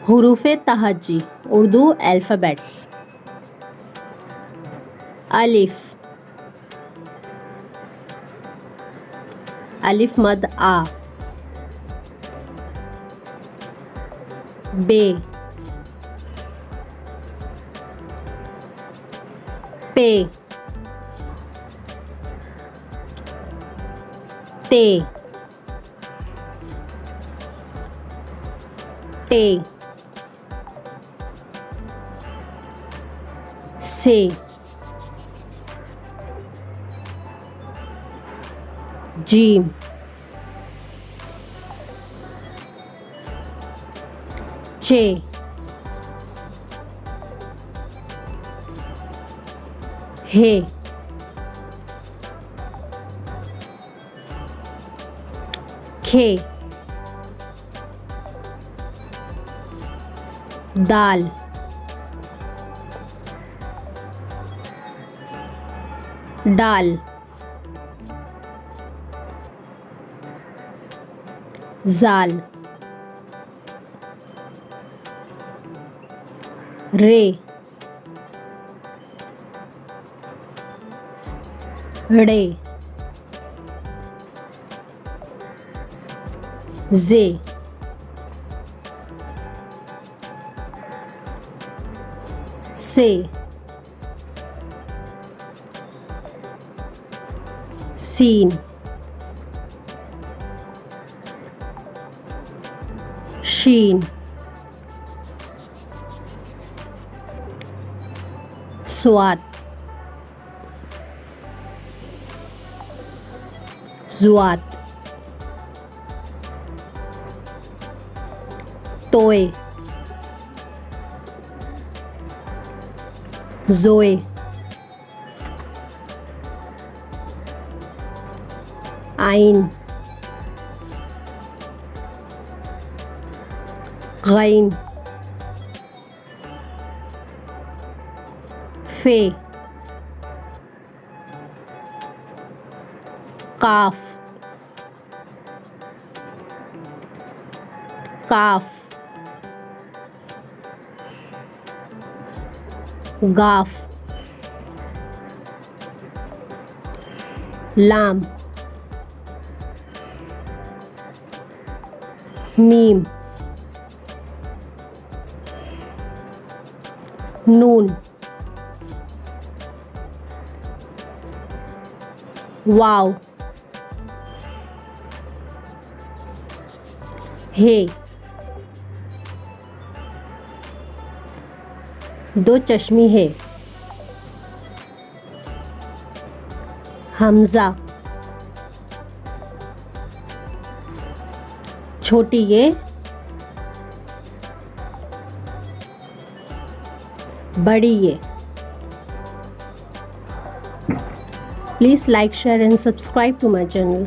हुरूफ़े तहज्जी Urdu alphabets. अलिफ, अलिफ मद आ। बे, पे, ते, टे, से, जीम, चे, हे, खे, दाल, डाल, जाल, रे, ड़े, जे, से, सीन, शीन, स्वात, जुआत, तोए, जोए, आइन, गैन, फे, काफ, काफ, गाफ, लाम, मीम, नून, वाव, हे, दो चश्मी है, हमजा, छोटी ये, बड़ी ये। Please like, share and subscribe to my channel.